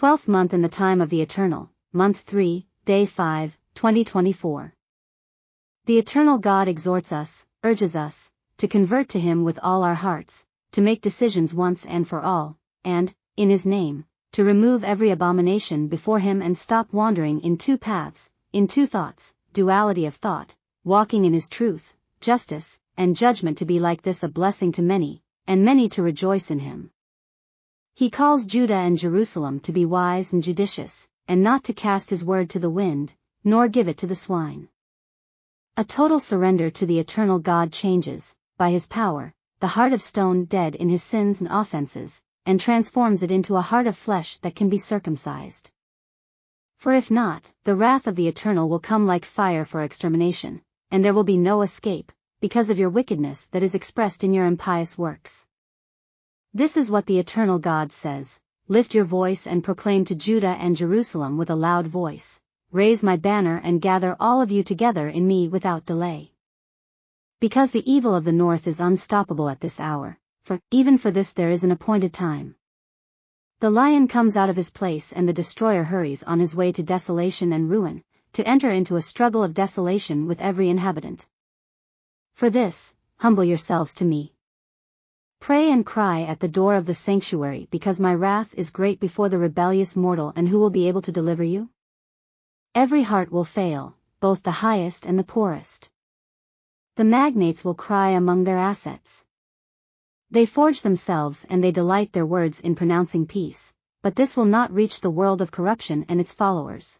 12th month in the time of the Eternal, month 3, day 5, 2024. The Eternal God exhorts us, urges us, to convert to Him with all our hearts, to make decisions once and for all, and, in His name, to remove every abomination before Him and stop wandering in two paths, in two thoughts, duality of thought, walking in His truth, justice, and judgment, to be like this a blessing to many, and many to rejoice in Him. He calls Judah and Jerusalem to be wise and judicious, and not to cast His word to the wind, nor give it to the swine. A total surrender to the Eternal God changes, by His power, the heart of stone dead in his sins and offenses, and transforms it into a heart of flesh that can be circumcised. For if not, the wrath of the Eternal will come like fire for extermination, and there will be no escape, because of your wickedness that is expressed in your impious works. This is what the Eternal God says: lift your voice and proclaim to Judah and Jerusalem with a loud voice, raise my banner and gather all of you together in me without delay. Because the evil of the north is unstoppable at this hour, for even for this there is an appointed time. The lion comes out of his place and the destroyer hurries on his way to desolation and ruin, to enter into a struggle of desolation with every inhabitant. For this, humble yourselves to me. Pray and cry at the door of the sanctuary, because my wrath is great before the rebellious mortal, and who will be able to deliver you? Every heart will fail, both the highest and the poorest. The magnates will cry among their assets. They forge themselves and they delight their words in pronouncing peace, but this will not reach the world of corruption and its followers.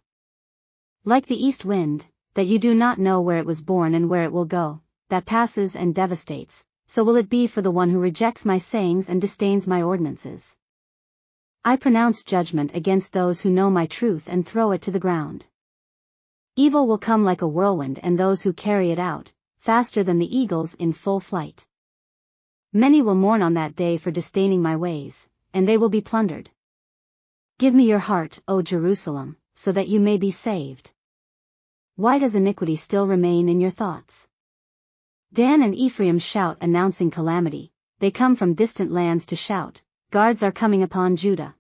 Like the east wind, that you do not know where it was born and where it will go, that passes and devastates, so will it be for the one who rejects my sayings and disdains my ordinances. I pronounce judgment against those who know my truth and throw it to the ground. Evil will come like a whirlwind, and those who carry it out, faster than the eagles in full flight. Many will mourn on that day for disdaining my ways, and they will be plundered. Give me your heart, O Jerusalem, so that you may be saved. Why does iniquity still remain in your thoughts? Dan and Ephraim shout, announcing calamity. They come from distant lands to shout, guards are coming upon Judah.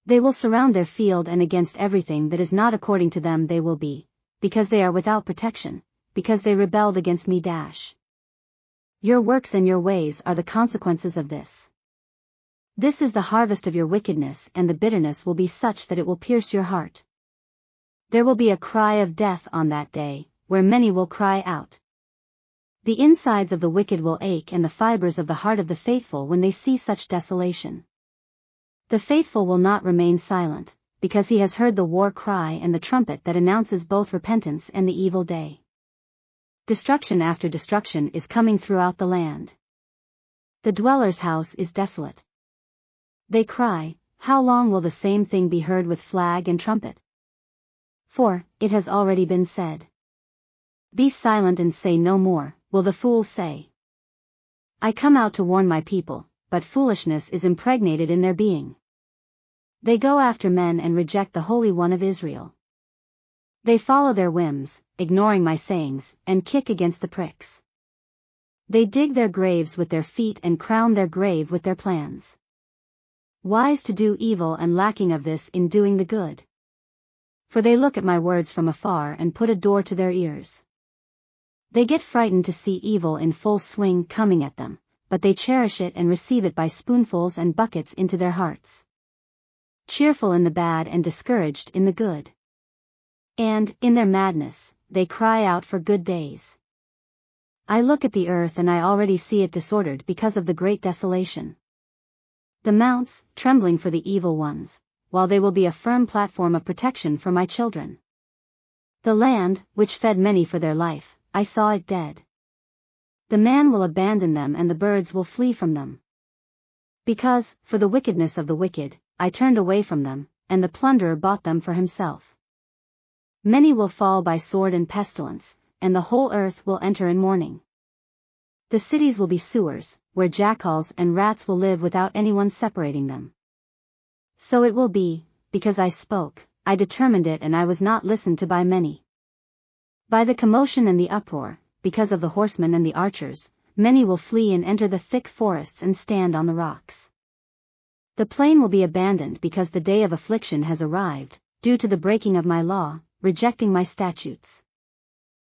They will surround their field, and against everything that is not according to them they will be, because they are without protection, because they rebelled against me. Your works and your ways are the consequences of this. This is the harvest of your wickedness, and the bitterness will be such that it will pierce your heart. There will be a cry of death on that day, where many will cry out. The insides of the wicked will ache, and the fibers of the heart of the faithful, when they see such desolation. The faithful will not remain silent, because he has heard the war cry and the trumpet that announces both repentance and the evil day. Destruction after destruction is coming throughout the land. The dweller's house is desolate. They cry, how long will the same thing be heard with flag and trumpet? For, it has already been said. Be silent and say no more, will the fool say. I come out to warn my people, but foolishness is impregnated in their being. They go after men and reject the Holy One of Israel. They follow their whims, ignoring my sayings, and kick against the pricks. They dig their graves with their feet and crown their grave with their plans. Wise to do evil and lacking of this in doing the good. For they look at my words from afar and put a door to their ears. They get frightened to see evil in full swing coming at them, but they cherish it and receive it by spoonfuls and buckets into their hearts. Cheerful in the bad and discouraged in the good. And, in their madness, they cry out for good days. I look at the earth and I already see it disordered because of the great desolation. The mounts, trembling for the evil ones, while they will be a firm platform of protection for my children. The land, which fed many for their life, I saw it dead. The man will abandon them and the birds will flee from them. Because, for the wickedness of the wicked, I turned away from them, and the plunderer bought them for himself. Many will fall by sword and pestilence, and the whole earth will enter in mourning. The cities will be sewers, where jackals and rats will live without anyone separating them. So it will be, because I spoke, I determined it, and I was not listened to by many. By the commotion and the uproar, because of the horsemen and the archers, many will flee and enter the thick forests and stand on the rocks. The plain will be abandoned because the day of affliction has arrived, due to the breaking of my law, rejecting my statutes.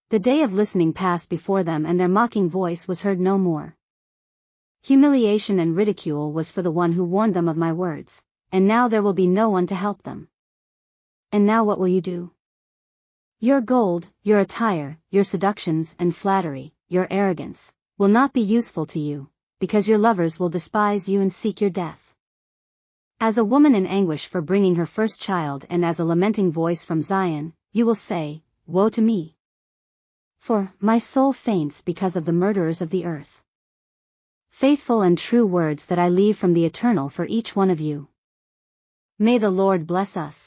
The day of listening passed before them and their mocking voice was heard no more. Humiliation and ridicule was for the one who warned them of my words, and now there will be no one to help them. And now what will you do? Your gold, your attire, your seductions and flattery, your arrogance, will not be useful to you, because your lovers will despise you and seek your death. As a woman in anguish for bringing her first child and as a lamenting voice from Zion, you will say, Woe to me! For my soul faints because of the murderers of the earth. Faithful and true words that I leave from the Eternal for each one of you. May the Lord bless us.